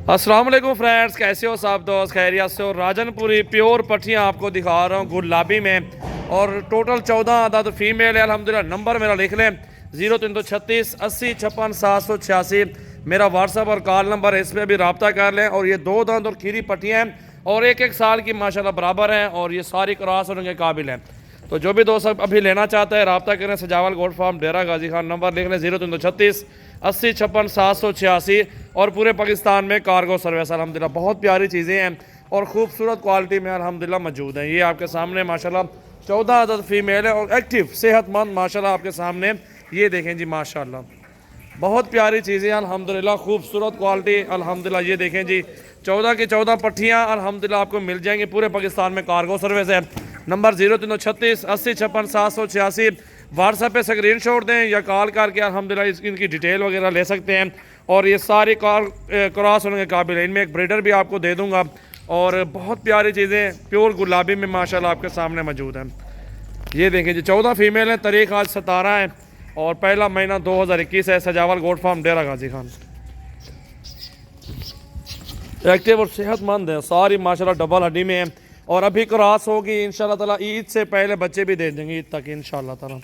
अस्सलाम वालेकुम फ्रेंड्स, कैसे हो सब दोस्त? खैरियत से हो? राजनपुरी प्योर पट्टियाँ आपको दिखा रहा हूँ गुलाबी में, और टोटल 14 अदद फीमेल है अल्हम्दुलिल्लाह। नंबर मेरा लिख लें 0336 80 56 786 मेरा व्हाट्सअप और कॉल नंबर है, इस पर भी रब्ता कर लें। और ये 2 दांत और खीरी पट्टियाँ हैं और एक एक साल की माशाल्लाह बराबर हैं, और ये सारी क्रॉस होने के काबिल हैं। तो जो भी दोस्त अभी लेना चाहता है रब्ता करें। सजावल गोल्ड फार्म डेरा गाजी खान, नंबर लिख लें 0336 80 56 786। और पूरे पाकिस्तान में कार्गो सर्विस अल्हम्दुलिल्लाह। बहुत प्यारी चीज़ें हैं और खूबसूरत क्वालिटी में अल्हम्दुलिल्लाह मौजूद हैं। ये आपके सामने माशाल्लाह 14 अदद फीमेल है और एक्टिव सेहतमंद माशाल्लाह आपके सामने। ये देखें जी माशाल्लाह, बहुत प्यारी चीज़ें अल्हम्दुलिल्लाह, खूबसूरत क्वालिटी अल्हम्दुलिल्लाह। ये देखें जी 14 की 14 पट्टियाँ अल्हम्दुलिल्लाह आपको मिल जाएंगी। पूरे पाकिस्तान में कार्गो सर्विस है। नंबर 0336 80 56 786। व्हाट्सएप पे स्क्रीन शॉट दें या कॉल करके अल्हम्दुलिल्लाह इनकी डिटेल वगैरह ले सकते हैं। और ये सारी क्रॉस होने के काबिल है। इनमें एक ब्रीडर भी आपको दे दूँगा। और बहुत प्यारी चीज़ें प्योर गुलाबी में माशाल्लाह आपके सामने मौजूद हैं। ये देखें जी 14 फीमेल हैं। तारीख आज 17 है और पहला महीना 2021 है। सजावल गोट फार्म डेरा गाजी खान। एक्टिव और सेहतमंद है सारी माशाल्लाह, डबल हड्डी में है। और अभी क्रॉस होगी इंशाल्लाह ताला, ईद से पहले बच्चे भी दे देंगे ईद तक इंशाल्लाह ताला।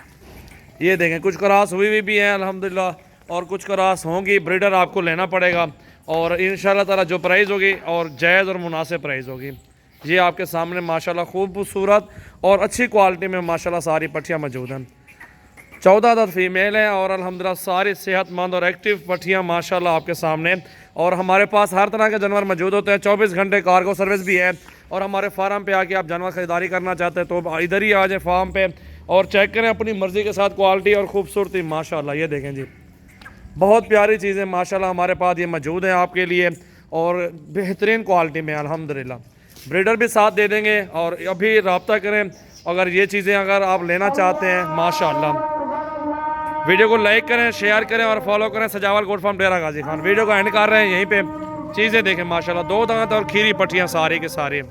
ये देखें कुछ क्रॉस हुई भी हैं अल्हम्दुलिल्लाह, और कुछ क्रॉस होंगी। ब्रीडर आपको लेना पड़ेगा और इंशाल्लाह ताला जो प्राइस होगी और जायज़ और मुनासिब प्राइस होगी। ये आपके सामने माशाल्लाह खूबसूरत और अच्छी क्वालिटी में माशाल्लाह सारी पट्टियाँ मौजूद हैं। 14 अदद फीमेल है और अल्हम्दुलिल्लाह सारी सेहतमंद और एक्टिव पट्टियाँ माशाल्लाह आपके सामने। और हमारे पास हर तरह के जानवर मौजूद होते हैं। 24 घंटे कार्गो सर्विस भी है। और हमारे फार्म पे आके आप जानवर ख़रीदारी करना चाहते हैं तो इधर ही आ जाए फार्म पे और चेक करें अपनी मर्ज़ी के साथ क्वालिटी और खूबसूरती माशाल्लाह। ये देखें जी बहुत प्यारी चीज़ें माशाल्लाह हमारे पास ये मौजूद हैं आपके लिए और बेहतरीन क्वालिटी में अल्हम्दुलिल्लाह। ब्रीडर भी साथ दे देंगे और अभी रब्ता करें अगर ये चीज़ें अगर आप लेना चाहते हैं माशाल्लाह। वीडियो को लाइक करें, शेयर करें और फॉलो करें सजावल गोट फार्म डेरा गाजी खान। वीडियो को एंड कर रहे हैं यहीं पे। चीज़ें देखें माशाल्लाह, 2 दांत और खीरी पट्टियाँ सारी के सारी।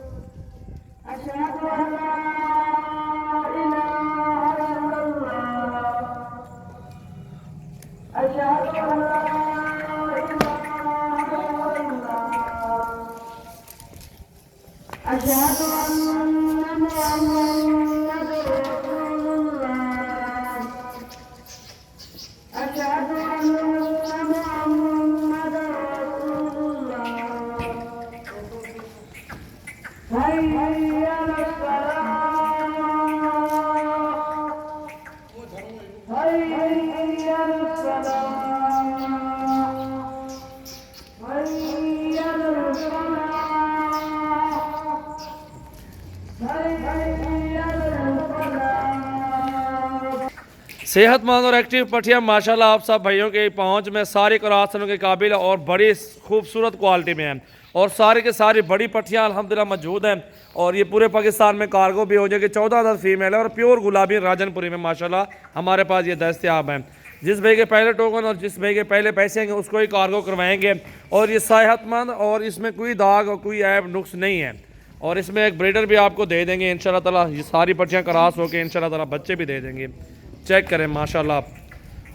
सेहतमंद और एक्टिव पट्टियाँ माशाल्लाह आप सब भाइयों के पहुंच में सारी क्रॉस होने के काबिल और बड़ी खूबसूरत क्वालिटी में हैं। और सारी के सारी बड़ी पट्टियाँ अल्हम्दुलिल्लाह मौजूद हैं। और ये पूरे पाकिस्तान में कार्गो भी हो जाएगी। 14 अदद फीमेल है और प्योर गुलाबी राजनपुरी में माशाल्लाह हमारे पास ये दस्तयाब हैं। जिस भाई के पहले टोकन और जिस भाई के पहले पैसे हैं उसको ही कार्गो करवाएंगे। और ये सेहतमंद और इसमें कोई दाग और कोई ऐब नुक्स नहीं है। और इसमें एक ब्रीडर भी आपको दे देंगे इंशाल्लाह ताला। ये सारी पट्टियाँ क्रॉस होकर इंशाल्लाह ताला बच्चे भी दे देंगे। चेक करें माशाल्लाह,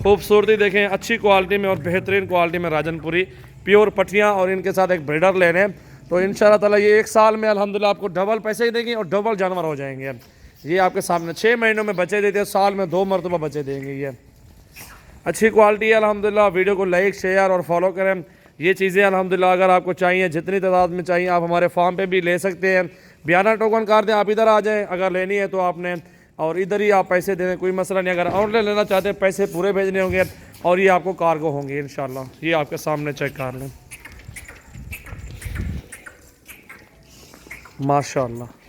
खूबसूरती देखें, अच्छी क्वालिटी में और बेहतरीन क्वालिटी में राजनपुरी प्योर पट्टियाँ। और इनके साथ एक ब्रीडर लेने तो इंशाल्लाह ताला ये 1 साल में अल्हम्दुलिल्लाह आपको डबल पैसे ही देंगे और डबल जानवर हो जाएंगे। ये आपके सामने 6 महीनों में बच्चे देते हैं, साल में 2 मरतबा बच्चे देंगे। ये अच्छी क्वालिटी है अल्हम्दुलिल्लाह। वीडियो को लाइक शेयर और फॉलो करें। ये चीज़ें अल्हम्दुलिल्लाह अगर आपको चाहिए जितनी तादाद में चाहिए आप हमारे फार्म पे भी ले सकते हैं। बयाना टोकन कर दें, आप इधर आ जाएँ अगर लेनी है तो आपने, और इधर ही आप पैसे दे दें, कोई मसला नहीं। अगर ऑनलाइन लेना चाहते हैं पैसे पूरे भेजने होंगे और ये आपको कार्गो होंगे इंशाल्लाह। ये आपके सामने चेक कर लें माशाल्लाह।